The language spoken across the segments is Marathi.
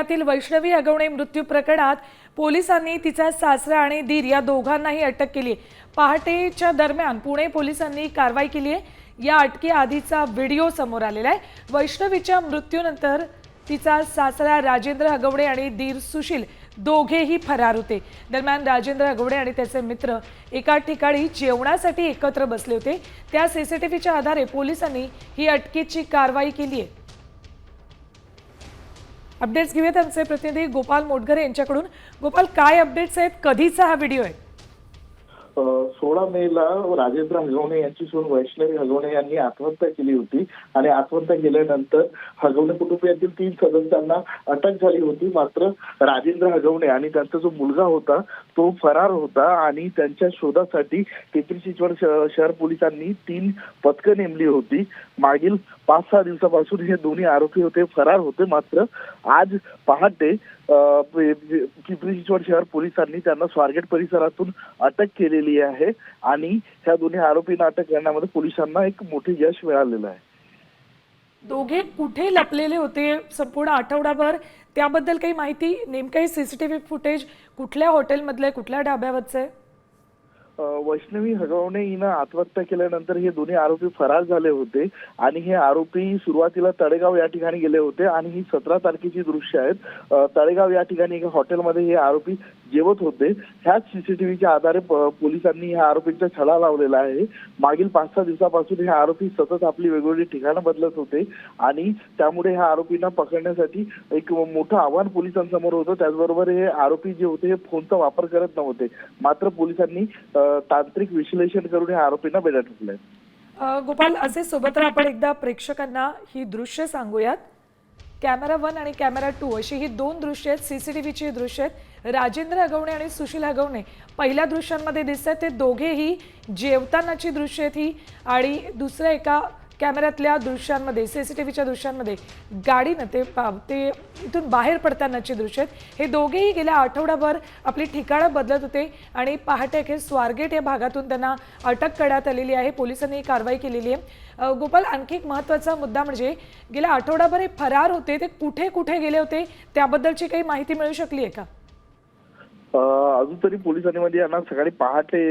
जिल्ह्यातील वैष्णवी हगवणे मृत्यू प्रकरणात पोलिसांनी तिचा सासरा आणि दीर या दोघांनाही अटक केली। पहाटेच्या दरम्यान पुणे पोलिसांनी कारवाई केली आहे। या अटकेआधीचा व्हिडिओ समोर आलेला आहे। वैष्णवीच्या मृत्यूनंतर तिचा सासरा राजेंद्र हगवणे आणि दीर सुशील दोघेही फरार होते। दरम्यान राजेंद्र हगवणे आणि त्याचे मित्र एका ठिकाणी जेवणासाठी एकत्र बसले होते। त्या सीसीटीव्हीच्या आधारे पोलिसांनी ही अटकेची कारवाई केली आहे। अपडेट्स घेऊयात आमचे प्रतिनिधी गोपाल मोटघरे यांच्याकडून। गोपाल, काय अपडेट्स आहेत? कधीचा हा व्हिडिओ आहे? 16 मेला राजेंद्र हगवणे यांची सून वैष्णवी हगवणे यांनी आत्महत्या केली होती आणि आत्महत्या केल्यानंतर हगवणे कुटुंबियातील 3 सदस्यांना अटक झाली होती। मात्र राजेंद्र हगवणे आणि त्यांचा जो मुलगा होता तो फरार होता आणि त्यांच्या शोधासाठी पिंपरी चिंचवड शहर पोलिसांनी 3 पथकं नेमली होती। मागील 5-6 दिवसापासून हे दोन्ही आरोपी होते फरार होते। मात्र आज पहाटे पिंपरी चिंचवड शहर पोलिसांनी त्यांना स्वारगेट परिसरातून अटक केलेली आहे आणि ह्या दोन्ही आरोपींना अटक करण्यामध्ये पोलिसांना एक मोठे यश मिळालेलं आहे। दोघे कुठे लपलेले होते संपूर्ण आठवडाभर, त्याबद्दल काही माहिती? नेमकं सीसीटीव्ही फुटेज कुठल्या हॉटेलमधलं आहे, कुठल्या ढाब्यावरचं आहे? वैष्णवी हगवणे हिनं आत्महत्या केल्यानंतर हे दोन्ही आरोपी फरार झाले होते आणि हे आरोपी सुरुवातीला तळेगाव या ठिकाणी गेले होते आणि ही 17 तारखेची दृश्य आहेत। तळेगाव या ठिकाणी एका हॉटेलमध्ये हे आरोपी जेवत होते। ह्याच सीसीटीव्हीच्या आधारे पोलिसांनी ह्या आरोपींचा छडा लावलेला आहे। मागील 5-6 दिवसापासून हे आरोपी सतत आपली वेगवेगळी ठिकाणं बदलत होते आणि त्यामुळे ह्या आरोपींना पकडण्यासाठी एक मोठं आव्हान पोलिसांसमोर होतं। त्याचबरोबर हे आरोपी जे होते हे फोनचा वापर करत नव्हते। मात्र पोलिसांनी तांत्रिक विश्लेषण करून या आरोपींना बेड्या ठोकल्या। गोपाल, असे सोबत आपण एकदा प्रेक्षकांना ही दृश्य सांगूयात। कॅमेरा 1 आणि कॅमेरा 2 अशी ही 2 दृश्य आहेत, सीसीटीव्हीची दृश्य आहेत। राजेंद्र हगवणे आणि सुशील हगवणे पहिल्या दृश्यांमध्ये दिसत आहेत, ते दोघेही जेवतानाची दृश्य आहेत ही। आणि दुसऱ्या एका कॅमेऱ्यातल्या दृश्यांमध्ये, सीसीटीव्हीच्या दृश्यांमध्ये गाडीनं ते इथून बाहेर पडतानाची दृश्य आहेत। हे दोघेही गेल्या आठवडाभर आपली ठिकाणं बदलत होते आणि पहाटे अखेर स्वारगेट या भागातून त्यांना अटक करण्यात आलेली आहे। पोलिसांनी ही कारवाई केलेली आहे। गोपाल, आणखी एक महत्त्वाचा मुद्दा म्हणजे गेल्या आठवडाभर हे फरार होते, ते कुठे कुठे गेले होते त्याबद्दलची काही माहिती मिळू शकली आहे का? अजून तरी पोलिसांनी यांना सकाळी पहाटे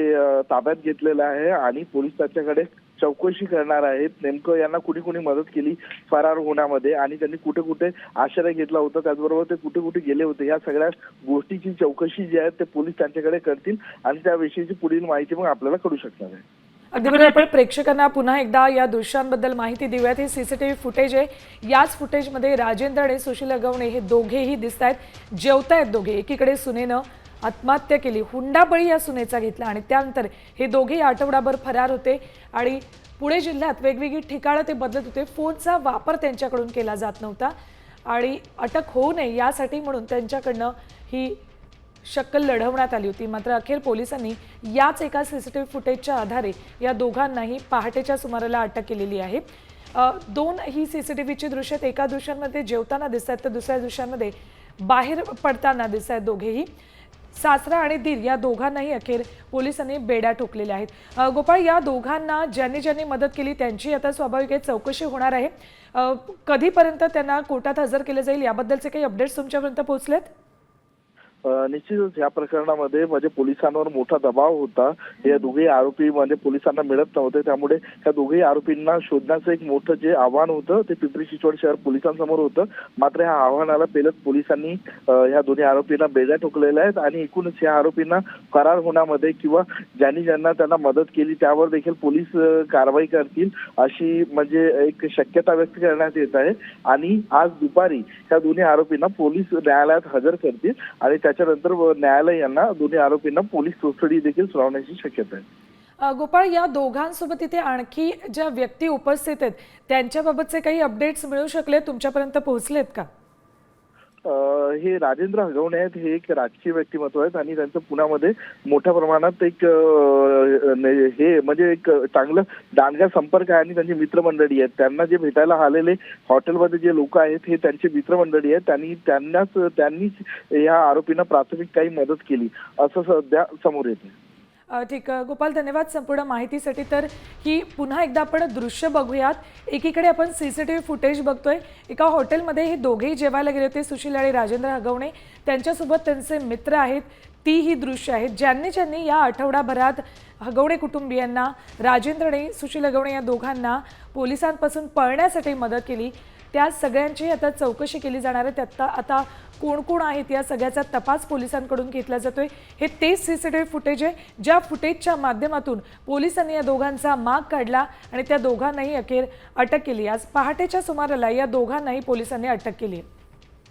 ताब्यात घेतलेलं आहे आणि पोलीस त्यांच्याकडे चौकशी करणार आहेत। नेमकं यांना कुणी कुणी मदत केली फरार होण्यामध्ये आणि त्यांनी कुठे कुठे आश्रय घेतला होता, त्याचबरोबर ते कुठे कुठे गेले होते, या सगळ्या गोष्टीची चौकशी जी आहे ते पोलीस त्यांच्याकडे करतील आणि त्याविषयीची पुढील माहिती मग आपल्याला कळू शकणार आहे। अगदी बरोबर। आपण प्रेक्षकांना पुन्हा एकदा या दृश्यांबद्दल माहिती देऊयात। हे सीसीटीव्ही फुटेज आहे। याच फुटेजमध्ये राजेंद्र आणि सुशील हगवणे हे दोघेही दिसत आहेत, जेवतायत दोघे। एकीकडे सुनेनं आत्महत्या केली, हुंडाबळी या सुनेचा घेतला आणि त्यानंतर हे दोघेही आठवडाभर फरार होते आणि पुणे जिल्ह्यात वेगवेगळी ठिकाणं ते बदलत होते। फोनचा वापर त्यांच्याकडून केला जात नव्हता आणि अटक होऊ नये यासाठी म्हणून त्यांच्याकडनं ही शक्कल लढवण्यात आली होती। मात्र अखेर पोलिसांनी याच एका सीसीटीव्ही फुटेजच्या आधारे या दोघांनाही पहाटेच्या सुमाराला अटक केलेली आहे। 2 ही सीसीटीव्हीची दृश्य आहेत। एका दृश्यांमध्ये जेवताना दिसत आहेत तर दुसऱ्या दृश्यांमध्ये बाहेर पडताना दिसत आहेत दोघेही। सासरा आणि दीर या दोघांनाही अखेर पोलिसांनी बेड्या ठोकलेल्या आहेत। गोपाळ, या दोघांना ज्यांनी ज्यांनी मदत केली त्यांची आता स्वाभाविक चौकशी होणार आहे। कधीपर्यंत त्यांना कोर्टात हजर केलं जाईल याबद्दलचे काही अपडेट्स तुमच्यापर्यंत पोहोचलेत? निश्चितच या प्रकरणामध्ये म्हणजे पोलिसांवर मोठा दबाव होता। हे दोघे आरोपी म्हणजे पोलिसांना मिळत नव्हते, त्यामुळे त्या दोघेही आरोपींना शोधण्याचं एक मोठं जे आव्हान होतं ते पिंपरी चिंचवड शहर पोलिसांसमोर होतं। मात्र ह्या आव्हानाला पेलत पोलिसांनी ह्या दोन्ही आरोपींना बेड्या ठोकलेल्या आहेत आणि एकूणच या आरोपींना फरार होण्यामध्ये किंवा ज्यांना त्यांना मदत केली त्यावर देखील पोलीस कारवाई करतील अशी म्हणजे एक शक्यता व्यक्त करण्यात येत आहे। आणि आज दुपारी ह्या दोन्ही आरोपींना पोलीस न्यायालयात हजर करतील आणि त्याच्यानंतर न्यायालय यांना दोन्ही आरोपींना पोलीस कस्टडी देखील सुनावण्याची शक्यता आहे। गोपाळ, या दोघांसोबत इथे आणखी ज्या व्यक्ती उपस्थित आहेत त्यांच्याबाबतचे काही अपडेट्स मिळू शकले, तुमच्यापर्यंत पोहोचलेत का? हे राजेंद्र हगवणे आहेत, हे एक राजकीय व्यक्तिमत्व आहेत आणि त्यांचं पुण्यामध्ये मोठ्या प्रमाणात एक हे म्हणजे एक चांगलं दांडगा संपर्क आहे आणि त्यांची मित्रमंडळी आहेत। त्यांना जे भेटायला आलेले हॉटेलमध्ये जे लोक आहेत हे त्यांचे मित्रमंडळी आहेत आणि त्यांनीच या आरोपींना प्राथमिक काही मदत केली असं सध्या समोर येते। ठीक गोपाल, धन्यवाद संपूर्ण माहितीसाठी. तर ही पुन्हा एकदा आपण दृश्य बघूयात. एकीकडे आपण सीसीटीव्ही फुटेज बघतोय. एका हॉटेलमध्ये हे दोघेही जेवायला गेले होते, सुशील आणि राजेंद्र हगवणे. त्यांच्यासोबत त्यांचे मित्र आहेत. ती ही दृश्य आहेत ज्यांनी या आठवडाभरात हगवणे कुटुंबियांना, राजेंद्र आणि सुशील हगवणे या दोघांना पोलिसांपासून पळण्यासाठी मदत केली. त्या सगळ्यांची आता चौकशी केली जाणार आहे. त्यात आता कोण कोण आहेत या सगळ्याचा तपास पोलिसांकडून घेतला जातोय. हे तेच सीसीटीव्ही फुटेज आहे ज्या फुटेजच्या माध्यमातून पोलिसांनी या दोघांचा माग काढला आणि त्या दोघांनाही अखेर अटक केली. आज पहाटेच्या सुमाराला या दोघांनाही पोलिसांनी अटक केली आहे.